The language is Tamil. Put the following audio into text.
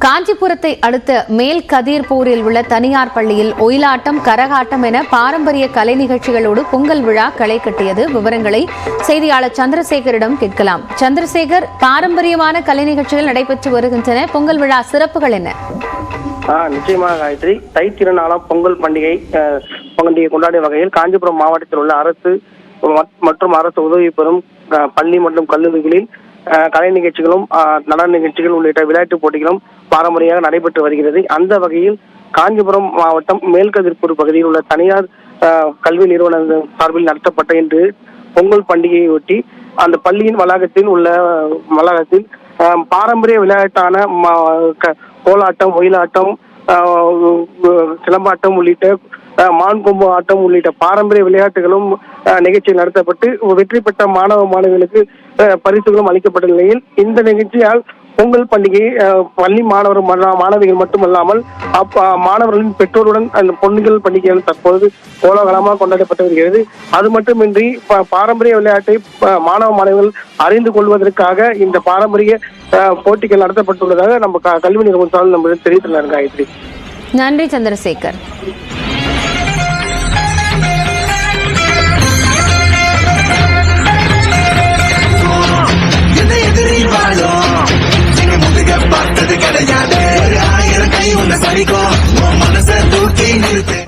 காஞ்சிபுரத்தை அடுத்த மேல் கதிர்பூரில் உள்ள தனியார் பள்ளியில் ஒயிலாட்டம், கரகாட்டம் என பாரம்பரிய கலை நிகழ்ச்சிகளோடு பொங்கல் விழா களை கட்டியது. விவரங்களை செய்தியாளர் சந்திரசேகரிடம் கேட்கலாம். சந்திரசேகர், பாரம்பரியமான கலை நிகழ்ச்சிகள் நடைபெற்று வருகின்றன. பொங்கல் விழா சிறப்புகள் என்ன? நிச்சயமாக காயத்ரி, தை திருநாளாம் பொங்கல் பண்டிகை கொண்டாடிய வகையில் காஞ்சிபுரம் மாவட்டத்தில் உள்ள அரசு மற்றும் அரசு உதவி பெறும் பள்ளி மற்றும் கல்லூரிகளில் கலை நிகழ்ச்சிகளும் நடன நிகழ்ச்சிகள் உள்ளிட்ட விளையாட்டுப் போட்டிகளும் பாரம்பரியமாக நடைபெற்று வருகிறது. அந்த வகையில் காஞ்சிபுரம் மாவட்டம் மேல்கதிர்பூர் பகுதியில் உள்ள தனியார் கல்வி நிறுவன சார்பில் நடத்தப்பட்ட இன்று பொங்கல் பண்டிகையை ஒட்டி அந்த பள்ளியின் வளாகத்தில் பாரம்பரிய விளையாட்டான கோலாட்டம், ஒயிலாட்டம், சிலம்பாட்டம் உள்ளிட்ட மான் கொம்பு ஆட்டம் உள்ளிட்ட பாரம்பரிய விளையாட்டுகளும் நிகழ்ச்சிகள் நடத்தப்பட்டு வெற்றி பெற்ற மாணவிகளுக்கு பரிசுகளும் அளிக்கப்பட்ட நிலையில் இந்த நிகழ்ச்சியால் பொங்கல் பண்டிகை பள்ளி மாணவிகள் மட்டுமல்லாமல் மாணவர்களின் பெற்றோருடன் அந்த பொங்கல் பண்டிகைகள் தற்போது கோலாகலமாக கொண்டாடப்பட்டு வருகிறது. அது மட்டுமின்றி பாரம்பரிய விளையாட்டை மாணவிகள் அறிந்து கொள்வதற்காக இந்த பாரம்பரிய போட்டிகள் நடத்தப்பட்டுள்ளதாக நம்ம கல்வி நிறுவனம் நம்ம தெரிவித்துள்ளார். காயத்ரி, நன்றி சந்திரசேகர். பார்த்தது கிடையாது, 1000 கை உன்னை சரிக்கும், மனசை தூக்கி நிறுத்து.